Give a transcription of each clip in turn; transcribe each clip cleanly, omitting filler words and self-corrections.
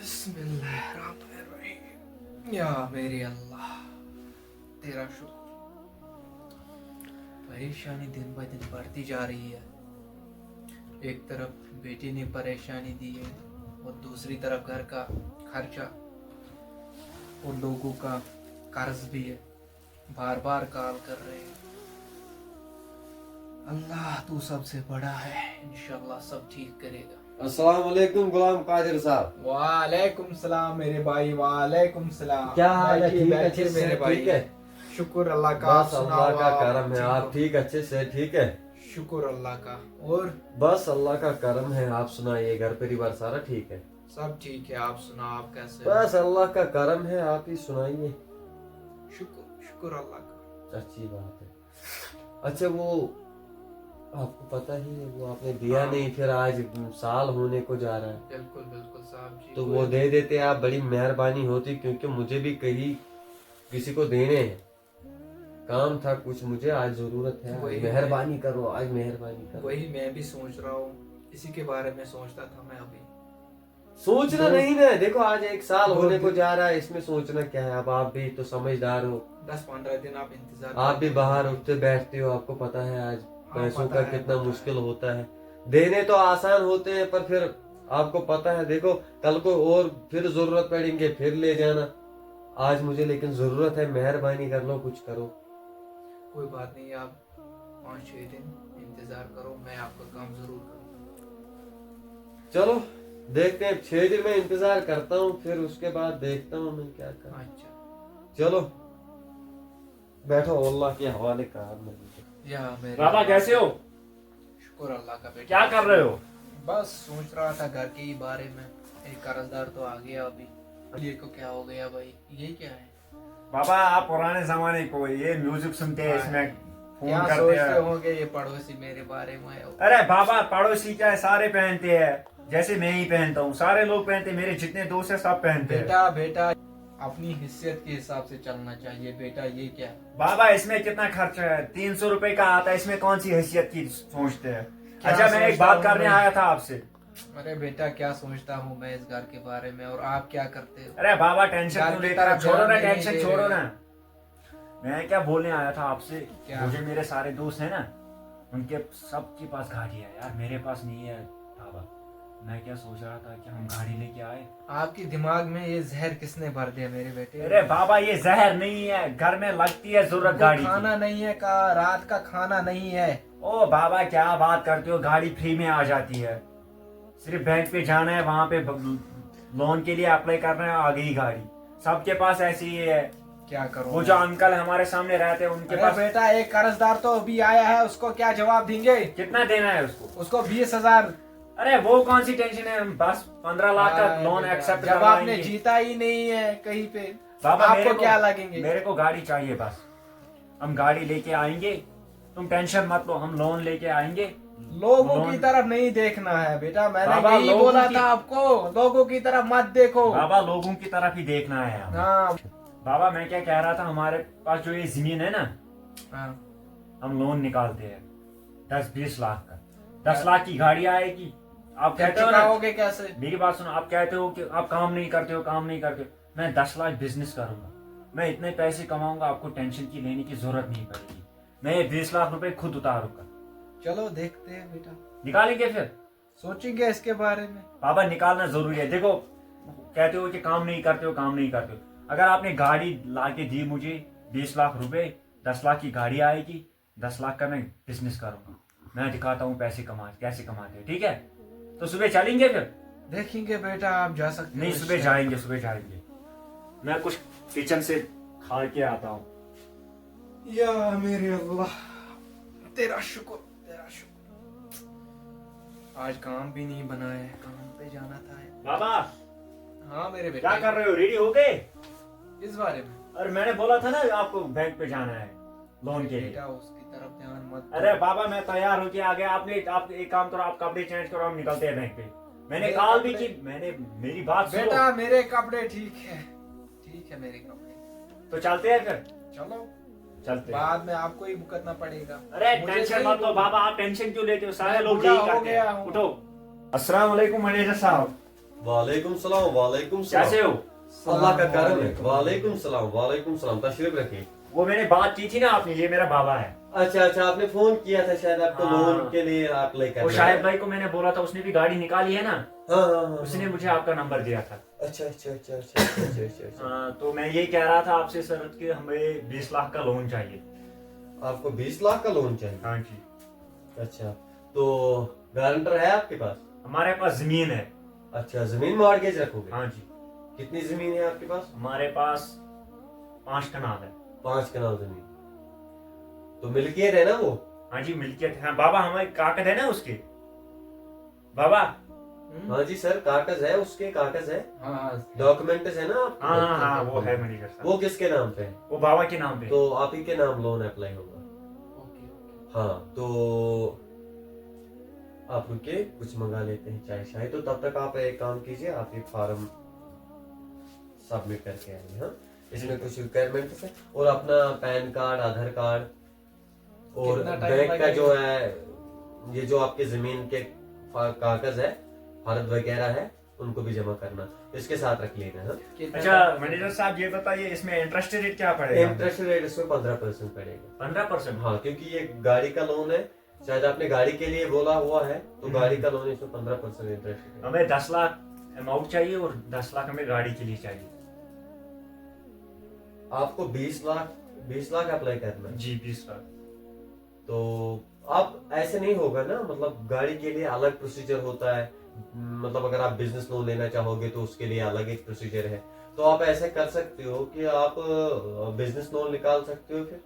बिस्मिल्लाहिर्रहमानिर्रहीम। या मेरे अल्लाह तेरा शुक्र। परेशानी दिन ब दिन बढ़ती जा रही है। एक तरफ बेटी ने परेशानी दी है और दूसरी तरफ घर का खर्चा और लोगों का कर्ज भी है। बार बार कॉल कर रहे हैं। अल्लाह तू सबसे बड़ा है, इंशाल्लाह सब ठीक करेगा। अस्सलाम वालेकुम गुलाम कादिर साहब। वालेकुम सलाम मेरे भाई, वालेकुम सलाम। क्या हाल है? ठीक बैठिए अच्छे से मेरे भाई। ठीक है? शुक्र अल्लाह का। आप बस सुनाओ, अल्लाह का आप करम है। ठीक आप हो? ठीक अच्छे से ठीक है? शुक्र अल्लाह का। और बस अल्लाह का करम है। आप सुनाइए, घर परिवार सारा ठीक है? सब ठीक है। आप सुनाओ, आप कैसे हो? बस अल्लाह का करम है। आप ही सुनाइए। शुक्र शुक्र अल्लाह का। अच्छी बात है। अच्छा, वो आपको पता ही है, वो आपने दिया हाँ। नहीं, फिर आज साल होने को जा रहा है, बिल्कुल बिल्कुल साहब जी। तो वो दे देते आप, बड़ी मेहरबानी होती, क्योंकि मुझे भी कहीं किसी को देने हैं। काम था कुछ, मुझे आज जरूरत है। वही मेहरबानी करो, आज मेहरबानी करो। वही मैं भी सोच रहा हूँ, इसी के बारे में सोचता था मैं अभी। सोचना नहीं ना, देखो आज एक साल दो होने को दिन- जा रहा है, इसमें सोचना क्या है। अब आप भी तो समझदार हो, 10-15 दिन आप इंतजार आप भी करो। बाहर उठते बैठते हो, आपको पता है आज हाँ, पैसों पता का है, कितना पता मुश्किल होता है। देने तो आसान होते हैं, पर फिर आपको पता है, देखो कल को और फिर जरूरत पड़ेंगे, फिर ले जाना। आज मुझे लेकिन जरूरत है, मेहरबानी कर लो, कुछ करो। कोई बात नहीं, आप 5-6 दिन इंतजार करो, मैं आपका काम जरूर करूँ। चलो देखते हैं, 6 दिन में इंतजार करता हूँ, फिर उसके बाद देखता हूँ मैं क्या करूँ। अच्छा चलो बैठो, अल्लाह के हवाले काम में। या मेरे बाबा कैसे हो? शुक्र अल्लाह का बेटा। क्या कर रहे हो? बस सोच रहा था घर के ही बारे में। एक कर्जदार तो आ गया अभी। ये को क्या हो गया भाई? ये क्या है? बाबा आप पुराने जमाने को ये म्यूजिक सुनते हैं, इसमें फोन क्या करते सोचते हैं। होंगे ये पड़ोसी मेरे बारे में? अरे बाबा पड़ोसी क्या है, सारे पहनते हैं, जैसे मैं ही पहनता हूँ, सारे लोग पहनते हैं, मेरे जितने दोस्त हैं सब पहनते हैं। बेटा बेटा, अपनी हिस्सेत के हिसाब से चलना चाहिए बेटा। ये क्या है? बाबा इसमें कितना खर्चा है? 300 रुपए का आता है, इसमें कौन सी हैसियत की सोचते हैं? क्या अच्छा मैं एक सोचता बात हूँ करने मैं? आया था आपसे। अरे बेटा, क्या सोचता हूँ मैं इस घर के बारे में, और आप क्या करते हो? अरे बाबा टेंशन घर क्यों की लेते हो? तरफ छोड़ो ध्यान ना, नहीं टेंशन दे छोड़ो रहे। ना। मैं क्या बोलने आया था आपसे, क्या? मुझे मेरे सारे दोस्त हैं ना, उनके सबके पास गाड़ी है यार, मेरे पास नहीं है। बाबा मैं क्या सोच रहा था कि हम गाड़ी लेके आए। आपके दिमाग में ये जहर किसने भर दिया मेरे बेटे? अरे बाबा ये जहर नहीं है, घर में लगती है जरूरत वो गाड़ी खाना की। नहीं है का, रात का खाना नहीं है। ओ बाबा क्या बात करते हो, गाड़ी फ्री में आ जाती है, सिर्फ बैंक पे जाना है, वहां पे लोन के लिए अप्लाई करना है, आ गई गाड़ी। सबके पास ऐसी ही है। क्या करो? वो जो अंकल हमारे सामने रहते हैं उनके अरे पास बेटा, एक कर्जदार तो अभी आया है, उसको क्या जवाब देंगे? कितना देना है उसको? उसको 20,000। अरे वो कौन सी टेंशन है, हम बस 15 लाख का लोन एक्सेप्ट जब आपने जीता ही नहीं है कहीं पे, बाबा आपको क्या लगेंगे? मेरे को गाड़ी चाहिए बस, हम गाड़ी लेके आएंगे, तुम टेंशन मत लो, हम लोन लेके आएंगे। लोगों की तरफ नहीं देखना है बेटा, मैंने बाबा, यही लोगों बोला की- था आपको। लोगों की तरफ मत देखो। बाबा लोगों की तरफ ही देखना है हमें। हाँ बाबा मैं क्या कह रहा था, हमारे पास जो ये जमीन है ना, हाँ। हम लोन निकालते हैं 10-20 लाख का, 10 लाख की गाड़ी आएगी। आप क्या कहते हो ना, चुकाओगे कैसे? मेरी बात सुनो, आप कहते हो कि आप काम नहीं करते हो, काम नहीं करते हो। मैं 10 लाख बिजनेस करूंगा, मैं इतने पैसे कमाऊंगा, आपको टेंशन की लेने की जरूरत नहीं पड़ेगी। मैं ये 20 लाख रुपए खुद उतारूंगा। चलो देखते हैं बेटा, निकालेंगे फिर। सोचेंगे इसके बारे में। बाबा निकालना जरूरी है। देखो कहते हो कि काम नहीं करते हो, काम नहीं करते हो। अगर आपने गाड़ी ला के दी मुझे 20 लाख रुपए, 10 लाख की गाड़ी आएगी, 10 लाख का मैं बिजनेस करूंगा, मैं दिखाता हूँ पैसे कैसे कमाते हैं, ठीक है? तो सुबह चलेंगे फिर? देखेंगे बेटा, आप जा सकते नहीं हो। सुबह जाएंगे, सुबह जाएंगे। मैं कुछ किचन से खा के आता हूँ। या मेरे अल्लाह, तेरा शुक्र, तेरा शुक्र। आज काम भी नहीं बना है, काम पे जाना था। बाबा हाँ मेरे बेटे। क्या कर रहे हो, रेडी हो गए? इस बारे में? अरे मैंने बोला था ना आपको बैंक पे जाना है लोन के लिए। बेटा उसकी तरफ ध्यान मत दो। अरे बाबा मैं तैयार होके आ गया, आप एक काम करो, आप कपड़े चेंज करो, हम निकलते हैं बैंक पे। मैंने मेरे कॉल भी कपड़े- की, मैंने मेरी बात सुनो। बेटा मेरे कपड़े ठीक है, ठीक है मेरे कपड़े। तो चलते हैं फिर, चलो, चलते हैं। बाद में आपको ही भुगतना पड़ेगा। अरे मुझे टेंशन नहीं मत लो बाबा, आप टेंशन क्यों लेते हो, सारे मैं लोग बूढ़ा यही हो करते गया हैं। हूँ। उठो। अस्सलाम वालेकुम मैनेजर साहब। वालेकुम सलाम, वालेकुम कैसे सलाम। हो? अल्लाह का करम है। वालेकुम सलाम, वालेकुम सलाम। तशरीफ रखिए। वो मैंने बात की थी ना आपने, ये मेरा बाबा है। अच्छा अच्छा, आपने फोन किया था शायद आपको हाँ। लोन के लिए अप्लाई वो करना शाहिद है। भाई को मैंने बोला था, उसने भी गाड़ी निकाली है ना, हाँ हाँ हाँ उसने हाँ। मुझे आपका नंबर दिया था। अच्छा अच्छा अच्छा अच्छा अच्छा अच्छा अच्छा अच्छा। हाँ, तो मैं ये कह रहा था आपसे सर कि हमें 20 लाख का लोन चाहिए। आपको 20 लाख का लोन चाहिए? हाँ जी। अच्छा, तो गारंटर है आपके पास? हमारे पास जमीन है। अच्छा, जमीन मॉर्गेज रखोगे? हाँ जी। कितनी जमीन है आपके पास? हमारे पास 5 कनाल है। 5 कनाल जमीन। तो मिल्कियत है ना वो? हाँ जी, मिल्कियत है। हाँ, बाबा हमारे कागज है ना उसके? बाबा। हाँ जी सर, कागज है उसके, कागज है, हाँ डॉक्यूमेंट्स है ना आपके? हाँ हाँ हाँ, वो है मैनेजर साहब। वो किसके नाम पे है? वो बाबा के नाम पे। तो आप ही के नाम लोन अप्लाई होगा। Okay okay. हाँ, तो आप रुके, कुछ मंगा लेते हैं चाय शाय। तो तब तक आप एक काम कीजिए, आप ये फॉर्म सबमिट करके आइए। हाँ, इसमें कुछ रिक्वायरमेंट्स है, और अपना पैन कार्ड, आधार कार्ड और कितना टाइम बैंक का लगेगा? जो है, ये जो आपके जमीन के कागज है, फर्द वगैरह है, उनको भी जमा करना, इसके साथ रख लेना। हाँ? कितना अच्छा टाइम मैनेजर साहब, ये बताइए इसमें इंटरेस्ट रेट क्या पड़ेगा? इंटरेस्ट रेट इसमें 15% पड़ेगा। 15%? हाँ, क्योंकि ये गाड़ी का लोन है, शायद आपने गाड़ी के लिए बोला हुआ है, तो गाड़ी का लोन इसमें 15% इंटरेस्ट है। हमें 10 लाख अमाउंट चाहिए और 10 लाख हमें गाड़ी के लिए चाहिए। आपको 20 लाख अप्लाई करना है। जी 20 लाख। तो आप ऐसे नहीं होगा ना, मतलब गाड़ी के लिए अलग प्रोसीजर होता है। मतलब अगर आप बिजनेस लोन लेना चाहोगे तो उसके लिए अलग एक प्रोसीजर है। तो आप ऐसे कर सकते हो कि आप बिजनेस लोन निकाल सकते हो फिर,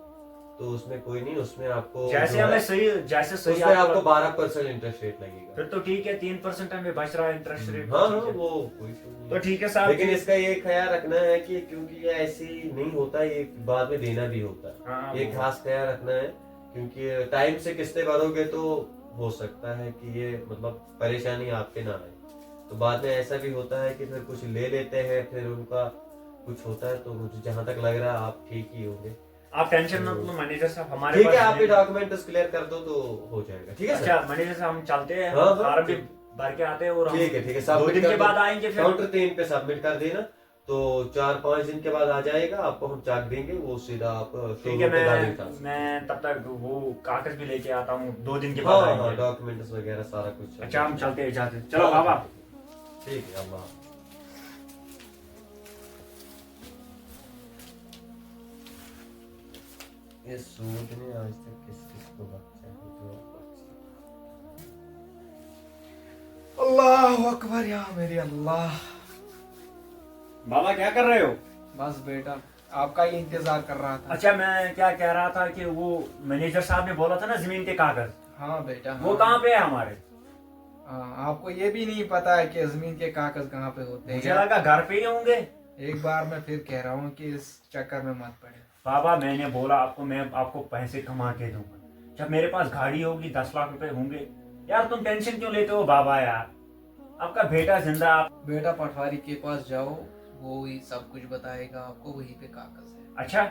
तो उसमें कोई नहीं, उसमें आपको जैसे जो है, हमें सही, जैसे सही उसमें आपको 12% इंटरेस्ट रेट लगेगा। फिर तो ठीक है, 3% हमें बच रहा है इंटरेस्ट रेट। हाँ हाँ, वो कोई issue नहीं तो है। ठीक है साहब। लेकिन इसका ये ख्याल रखना है कि क्योंकि ये ऐसी नहीं होता, ये बाद में देना भी होता है। हाँ, ये वो- खास ख्याल रखना है, क्योंकि टाइम से किस्तें भरोगे तो हो सकता है कि ये मतलब परेशानी आपके ना आए। तो बाद में ऐसा भी होता है कि फिर कुछ ले लेते हैं, फिर उनका कुछ होता है। तो मुझे जहां तक लग रहा है आप ठीक ही होंगे। आप टेंशन मत लो मैनेजर साहब, हमारे ठीक पास है, आप ये डॉक्यूमेंट्स क्लियर कर दो तो हो जाएगा। ठीक है सर? अच्छा मैनेजर साहब, हम चलते हैं, हाँ, हाँ, फॉर्म भी ठीक। भर के आते हैं और हम ठीक है ठीक है, 2 सबमिट दिन कर के दो। बाद आएंगे फिर। काउंटर 3 पे सबमिट कर देना, तो 4-5 दिन के बाद आ जाएगा, आपको हम चेक देंगे, वो सीधा आप ठीक है, मैं तब तक वो कागज भी लेके आता हूँ, 2 दिन के बाद हाँ हाँ, आएंगे। डॉक्यूमेंट्स वगैरह सारा कुछ। अच्छा हम चलते हैं, जाते हैं। चलो बाबा। ठीक है, अल्लाह। ये सूद ने आज तक किस किस को बख्शा है, जो बख्शा। अल्लाह अकबर या मेरे अल्लाह। बाबा क्या कर रहे हो? बस बेटा, आपका ही इंतजार कर रहा था। अच्छा मैं क्या कह रहा था कि वो मैनेजर साहब ने बोला था ना जमीन के कागज, हाँ बेटा, वो हाँ। कहाँ पे है हमारे? आपको ये भी नहीं पता है कि जमीन के कागज कहाँ पे होते मुझे हैं? लगा घर पे ही होंगे। एक बार मैं फिर कह रहा हूँ कि इस चक्कर में मत पड़े। बाबा मैंने बोला आपको, मैं आपको पैसे कमा के दूंगा जब मेरे पास गाड़ी होगी, 10 लाख रुपए होंगे। यार तुम टेंशन क्यों लेते हो बाबा? यार आपका बेटा जिंदा। बेटा पटवारी के पास जाओ, वो ही सब कुछ बताएगा आपको, वहीं पे कागज है। अच्छा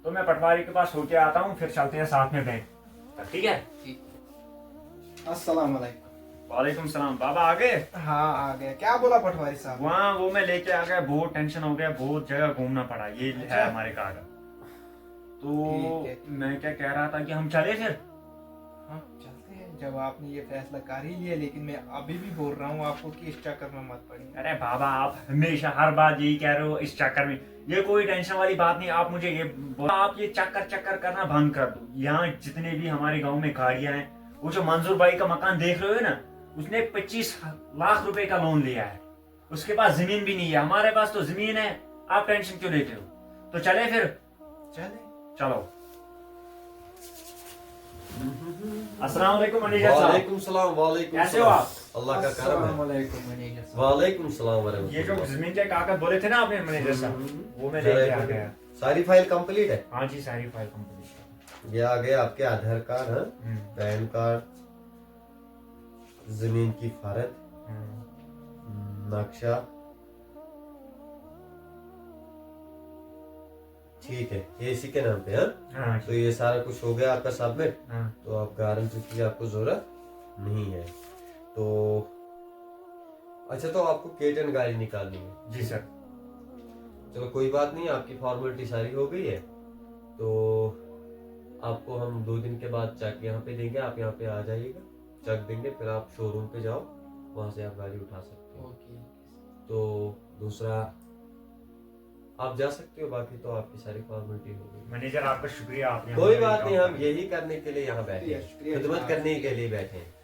तो मैं पटवारी के पास होके आता हूँ, फिर चलते हैं साथ में बैंक। ठीक है? ठीक। अस्सलाम वालेकुम। वालेकुम सलाम। बाबा आ गए? हाँ आ गया। क्या बोला पटवारी साहब? वहाँ वो मैं लेके आ गया, बहुत टेंशन हो गया, बहुत जगह घूमना पड़ा। ये अच्छा। है हमारे कागज। तो ठीक है। मैं क्या कह रहा था कि हम चले फिर। हाँ चलते हैं, जब आपने ये फैसला कर ही लिया। लेकिन मैं अभी भी बोल रहा हूँ आपको कि इस चक्कर में मत पड़िए। अरे बाबा आप हमेशा हर बात यही कह रहे हो, इस चक्कर में। ये कोई टेंशन वाली बात नहीं। आप मुझे ये आप ये चक्कर करना बंद कर दो। यहाँ जितने भी हमारे गांव में गाड़ियां हैं, वो जो मंजूर भाई का मकान देख रहे हो ना, उसने 25 लाख रुपए का लोन लिया है। उसके पास जमीन भी नहीं है, हमारे पास तो जमीन है। आप टेंशन क्यों लेते हो? तो चले फिर। चले। चलो। अस्सलाम वालेकुम मैनेजर साहब। वालेकुम सलाम, वालेकुम कैसे हो सलाम। आप? अल्लाह का करम है। अस्सलाम वालेकुम मैनेजर साहब। वालेकुम सलाम ये जो वरहमतुल्लाह। जमीन के कागज बोले थे ना आपने मैनेजर साहब, वो मैं लेके आ गया। सारी फाइल कंप्लीट है? हाँ जी, सारी फाइल कंप्लीट। ये आ गया आपके आधार कार्ड, हाँ, पैन कार्ड, जमीन की फरद, नक्शा। ठीक है, ये इसी के नाम पे। हाँ, हाँ तो ये सारा कुछ हो गया आपका सबमिट। हाँ। तो आप गारंटी की आपको जरूरत नहीं है। तो अच्छा, तो आपको K10 गाड़ी निकालनी है? जी सर। चलो कोई बात नहीं, आपकी फॉर्मेलिटी सारी हो गई है, तो आपको हम 2 दिन के बाद चेक यहाँ पे देंगे, आप यहाँ पे आ जाइएगा, चेक देंगे, फिर आप शोरूम पे जाओ, वहाँ से आप गाड़ी उठा सकते हो। ओके। तो दूसरा आप जा सकते हो, बाकी तो आपकी सारी फॉर्मेलिटी हो गई। मैनेजर आपका शुक्रिया, आपने कोई हमारी बात नहीं, काम हम करी। यही करने के लिए यहाँ बैठे हैं, शुक्रिया, खिदमत जनाब, करने के शुक्रिया। लिए बैठे हैं।